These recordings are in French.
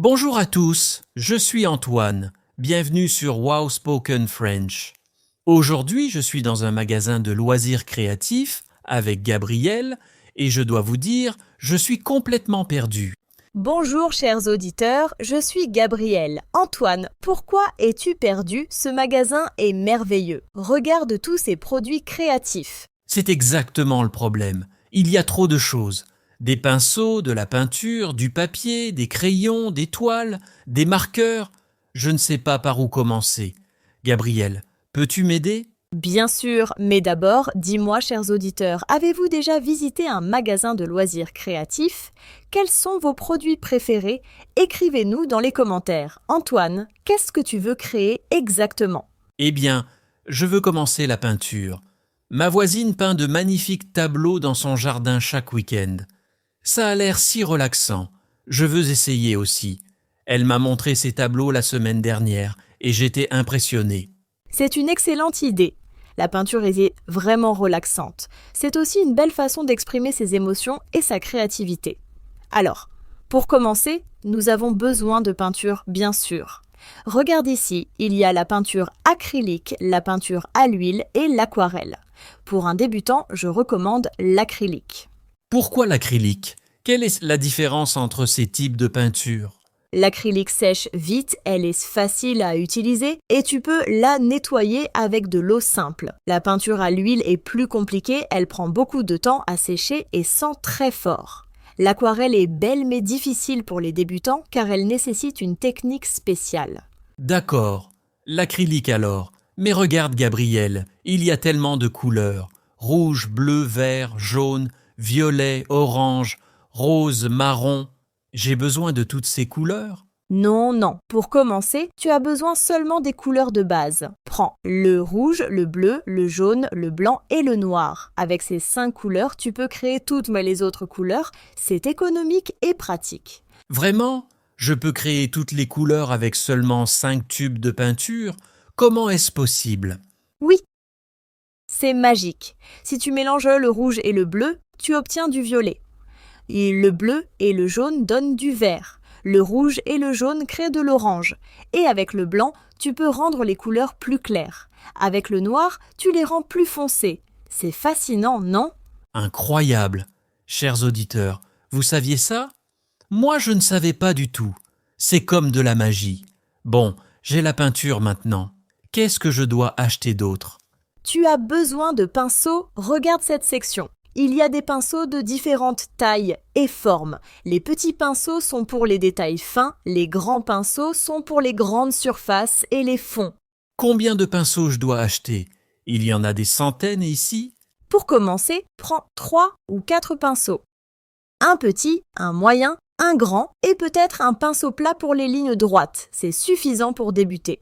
Bonjour à tous, je suis Antoine. Bienvenue sur Wow Spoken French. Aujourd'hui, je suis dans un magasin de loisirs créatifs avec Gabriel et je dois vous dire, je suis complètement perdu. Bonjour chers auditeurs, je suis Gabriel. Antoine, pourquoi es-tu perdu? Ce magasin est merveilleux. Regarde tous ces produits créatifs. C'est exactement le problème. Il y a trop de choses. Des pinceaux, de la peinture, du papier, des crayons, des toiles, des marqueurs. Je ne sais pas par où commencer. Gabriel, peux-tu m'aider? Bien sûr, mais d'abord, dis-moi chers auditeurs, avez-vous déjà visité un magasin de loisirs créatifs? Quels sont vos produits préférés? Écrivez-nous dans les commentaires. Antoine, qu'est-ce que tu veux créer exactement? Eh bien, je veux commencer la peinture. Ma voisine peint de magnifiques tableaux dans son jardin chaque week-end. Ça a l'air si relaxant. Je veux essayer aussi. Elle m'a montré ses tableaux la semaine dernière et j'étais impressionné. C'est une excellente idée. La peinture est vraiment relaxante. C'est aussi une belle façon d'exprimer ses émotions et sa créativité. Alors, pour commencer, nous avons besoin de peinture, bien sûr. Regarde ici, il y a la peinture acrylique, la peinture à l'huile et l'aquarelle. Pour un débutant, je recommande l'acrylique. Pourquoi l'acrylique? Quelle est la différence entre ces types de peinture? L'acrylique sèche vite, elle est facile à utiliser et tu peux la nettoyer avec de l'eau simple. La peinture à l'huile est plus compliquée, elle prend beaucoup de temps à sécher et sent très fort. L'aquarelle est belle mais difficile pour les débutants car elle nécessite une technique spéciale. D'accord. L'acrylique alors. Mais regarde Gabriel, il y a tellement de couleurs. Rouge, bleu, vert, jaune, violet, orange, rose, marron. J'ai besoin de toutes ces couleurs? Non. Pour commencer, tu as besoin seulement des couleurs de base. Prends le rouge, le bleu, le jaune, le blanc et le noir. Avec ces 5 couleurs, tu peux créer toutes les autres couleurs. C'est économique et pratique. Vraiment? Je peux créer toutes les couleurs avec seulement 5 tubes de peinture? Comment est-ce possible? Oui, c'est magique. Si tu mélanges le rouge et le bleu, tu obtiens du violet. Et le bleu et le jaune donnent du vert. Le rouge et le jaune créent de l'orange. Et avec le blanc, tu peux rendre les couleurs plus claires. Avec le noir, tu les rends plus foncées. C'est fascinant, non? Incroyable! Chers auditeurs, vous saviez ça? Moi, je ne savais pas du tout. C'est comme de la magie. Bon, j'ai la peinture maintenant. Qu'est-ce que je dois acheter d'autre? Tu as besoin de pinceaux? Regarde cette section. Il y a des pinceaux de différentes tailles et formes. Les petits pinceaux sont pour les détails fins, les grands pinceaux sont pour les grandes surfaces et les fonds. Combien de pinceaux je dois acheter? Il y en a des centaines ici? Pour commencer, prends 3 ou 4 pinceaux. Un petit, un moyen, un grand et peut-être un pinceau plat pour les lignes droites. C'est suffisant pour débuter.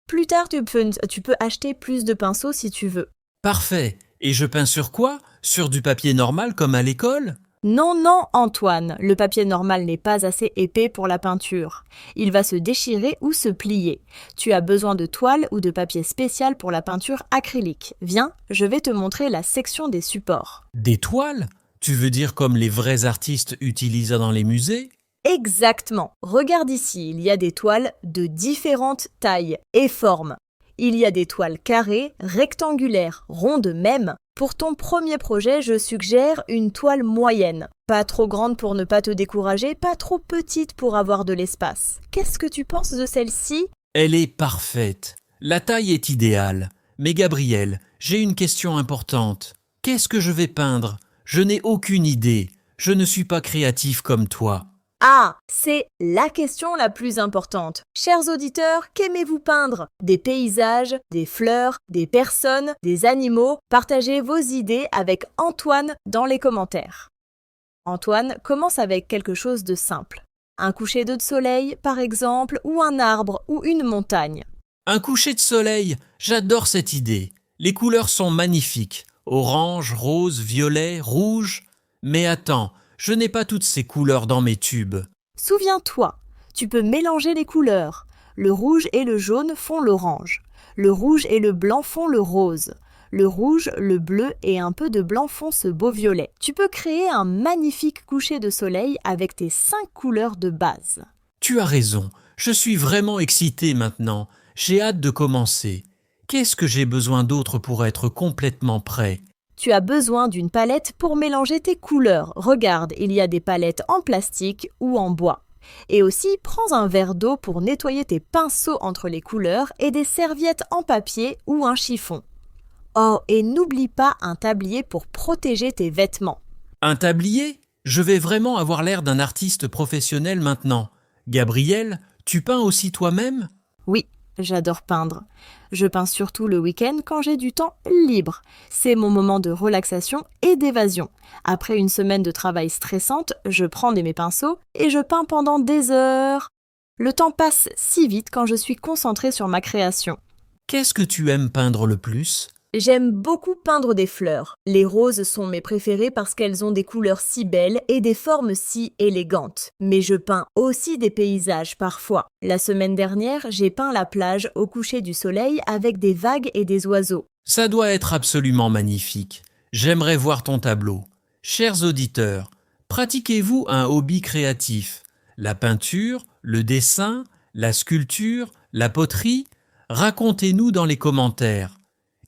Plus tard, tu peux acheter plus de pinceaux si tu veux. Parfait. Et je peins sur quoi? Sur du papier normal comme à l'école? Non, Antoine, le papier normal n'est pas assez épais pour la peinture. Il va se déchirer ou se plier. Tu as besoin de toile ou de papier spécial pour la peinture acrylique. Viens, je vais te montrer la section des supports. Des toiles? Tu veux dire comme les vrais artistes utilisent dans les musées? Exactement. Regarde ici, il y a des toiles de différentes tailles et formes. Il y a des toiles carrées, rectangulaires, rondes même. Pour ton premier projet, je suggère une toile moyenne. Pas trop grande pour ne pas te décourager, pas trop petite pour avoir de l'espace. Qu'est-ce que tu penses de celle-ci? Elle est parfaite. La taille est idéale. Mais Gabriel, j'ai une question importante. Qu'est-ce que je vais peindre? Je n'ai aucune idée. Je ne suis pas créatif comme toi. Ah, c'est la question la plus importante. Chers auditeurs, qu'aimez-vous peindre? Des paysages, des fleurs, des personnes, des animaux? Partagez vos idées avec Antoine dans les commentaires. Antoine commence avec quelque chose de simple. Un coucher de soleil, par exemple, ou un arbre, ou une montagne. Un coucher de soleil, j'adore cette idée. Les couleurs sont magnifiques. Orange, rose, violet, rouge. Mais attends, je n'ai pas toutes ces couleurs dans mes tubes. Souviens-toi, tu peux mélanger les couleurs. Le rouge et le jaune font l'orange. Le rouge et le blanc font le rose. Le rouge, le bleu et un peu de blanc font ce beau violet. Tu peux créer un magnifique coucher de soleil avec tes 5 couleurs de base. Tu as raison, je suis vraiment excité maintenant. J'ai hâte de commencer. Qu'est-ce que j'ai besoin d'autre pour être complètement prêt? Tu as besoin d'une palette pour mélanger tes couleurs. Regarde, il y a des palettes en plastique ou en bois. Et aussi, prends un verre d'eau pour nettoyer tes pinceaux entre les couleurs et des serviettes en papier ou un chiffon. Oh, et n'oublie pas un tablier pour protéger tes vêtements. Un tablier? Je vais vraiment avoir l'air d'un artiste professionnel maintenant. Gabriel, tu peins aussi toi-même? Oui, j'adore peindre. Je peins surtout le week-end quand j'ai du temps libre. C'est mon moment de relaxation et d'évasion. Après une semaine de travail stressante, je prends mes pinceaux et je peins pendant des heures. Le temps passe si vite quand je suis concentrée sur ma création. Qu'est-ce que tu aimes peindre le plus? J'aime beaucoup peindre des fleurs. Les roses sont mes préférées parce qu'elles ont des couleurs si belles et des formes si élégantes. Mais je peins aussi des paysages parfois. La semaine dernière, j'ai peint la plage au coucher du soleil avec des vagues et des oiseaux. Ça doit être absolument magnifique. J'aimerais voir ton tableau. Chers auditeurs, pratiquez-vous un hobby créatif? La peinture, le dessin, la sculpture, la poterie? Racontez-nous dans les commentaires.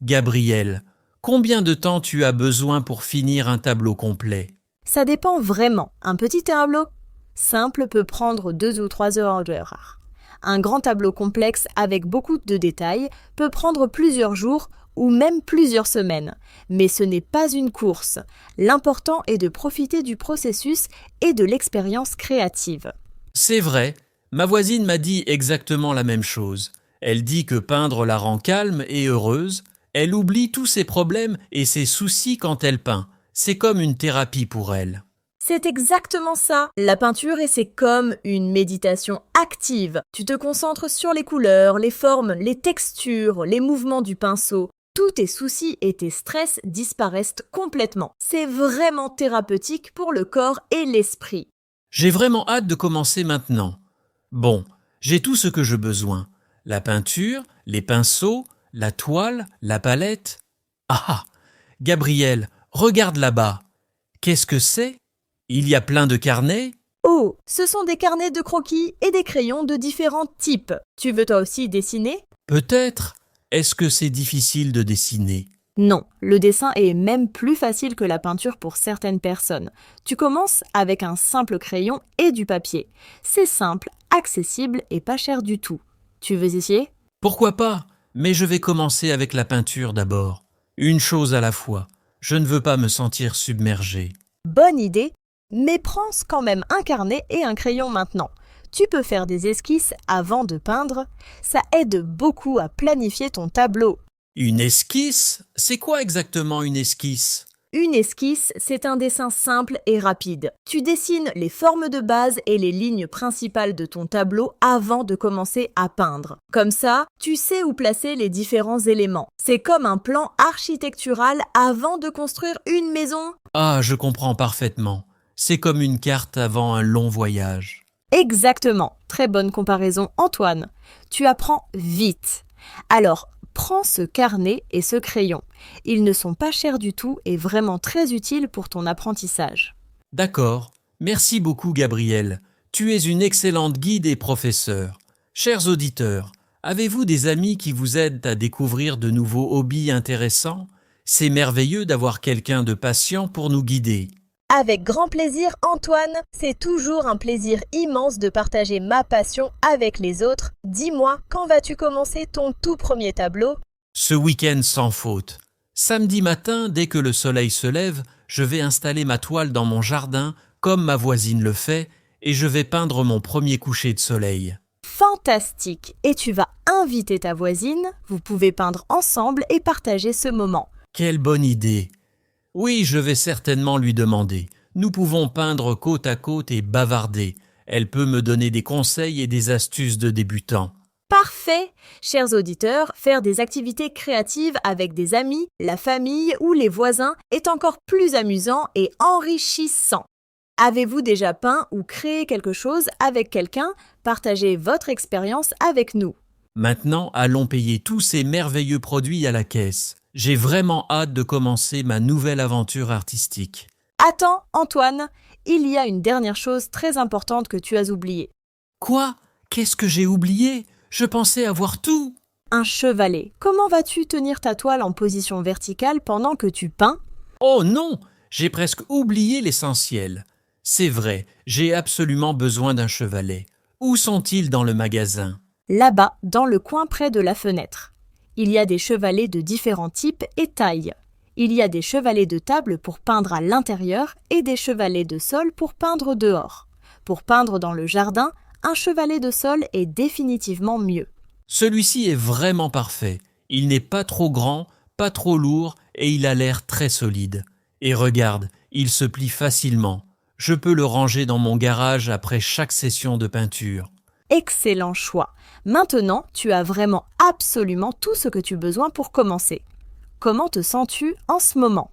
Gabriel, combien de temps tu as besoin pour finir un tableau complet? Ça dépend vraiment. Un petit tableau simple peut prendre 2 ou 3 heures. Un grand tableau complexe avec beaucoup de détails peut prendre plusieurs jours ou même plusieurs semaines. Mais ce n'est pas une course. L'important est de profiter du processus et de l'expérience créative. C'est vrai, ma voisine m'a dit exactement la même chose. Elle dit que peindre la rend calme et heureuse. Elle oublie tous ses problèmes et ses soucis quand elle peint. C'est comme une thérapie pour elle. C'est exactement ça. La peinture, c'est comme une méditation active. Tu te concentres sur les couleurs, les formes, les textures, les mouvements du pinceau. Tous tes soucis et tes stress disparaissent complètement. C'est vraiment thérapeutique pour le corps et l'esprit. J'ai vraiment hâte de commencer maintenant. Bon, j'ai tout ce que j'ai besoin. La peinture, les pinceaux, la toile, la palette. Ah! Gabriel, regarde là-bas. Qu'est-ce que c'est? Il y a plein de carnets? Oh, ce sont des carnets de croquis et des crayons de différents types. Tu veux toi aussi dessiner? Peut-être. Est-ce que c'est difficile de dessiner? Non, le dessin est même plus facile que la peinture pour certaines personnes. Tu commences avec un simple crayon et du papier. C'est simple, accessible et pas cher du tout. Tu veux essayer? Pourquoi pas? Mais je vais commencer avec la peinture d'abord. Une chose à la fois. Je ne veux pas me sentir submergé. Bonne idée, mais prends quand même un carnet et un crayon maintenant. Tu peux faire des esquisses avant de peindre. Ça aide beaucoup à planifier ton tableau. Une esquisse? C'est quoi exactement une esquisse? Une esquisse, c'est un dessin simple et rapide. Tu dessines les formes de base et les lignes principales de ton tableau avant de commencer à peindre. Comme ça, tu sais où placer les différents éléments. C'est comme un plan architectural avant de construire une maison. Ah, je comprends parfaitement. C'est comme une carte avant un long voyage. Exactement. Très bonne comparaison, Antoine. Tu apprends vite. Alors, prends ce carnet et ce crayon. Ils ne sont pas chers du tout et vraiment très utiles pour ton apprentissage. D'accord. Merci beaucoup, Gabriel. Tu es une excellente guide et professeur. Chers auditeurs, avez-vous des amis qui vous aident à découvrir de nouveaux hobbies intéressants? C'est merveilleux d'avoir quelqu'un de patient pour nous guider. Avec grand plaisir, Antoine. C'est toujours un plaisir immense de partager ma passion avec les autres. Dis-moi, quand vas-tu commencer ton tout premier tableau? Ce week-end sans faute. Samedi matin, dès que le soleil se lève, je vais installer ma toile dans mon jardin, comme ma voisine le fait, et je vais peindre mon premier coucher de soleil. Fantastique! Et tu vas inviter ta voisine, vous pouvez peindre ensemble et partager ce moment. Quelle bonne idée! Oui, je vais certainement lui demander. Nous pouvons peindre côte à côte et bavarder. Elle peut me donner des conseils et des astuces de débutant. Parfait! Chers auditeurs, faire des activités créatives avec des amis, la famille ou les voisins est encore plus amusant et enrichissant. Avez-vous déjà peint ou créé quelque chose avec quelqu'un? Partagez votre expérience avec nous. Maintenant, allons payer tous ces merveilleux produits à la caisse. J'ai vraiment hâte de commencer ma nouvelle aventure artistique. Attends, Antoine, il y a une dernière chose très importante que tu as oubliée. Quoi? Qu'est-ce que j'ai oublié? Je pensais avoir tout. Un chevalet. Comment vas-tu tenir ta toile en position verticale pendant que tu peins? Oh non! J'ai presque oublié l'essentiel. C'est vrai, j'ai absolument besoin d'un chevalet. Où sont-ils dans le magasin? Là-bas, dans le coin près de la fenêtre. Il y a des chevalets de différents types et tailles. Il y a des chevalets de table pour peindre à l'intérieur et des chevalets de sol pour peindre dehors. Pour peindre dans le jardin, un chevalet de sol est définitivement mieux. Celui-ci est vraiment parfait. Il n'est pas trop grand, pas trop lourd et il a l'air très solide. Et regarde, il se plie facilement. Je peux le ranger dans mon garage après chaque session de peinture. Excellent choix. Maintenant, tu as vraiment absolument tout ce que tu as besoin pour commencer. Comment te sens-tu en ce moment?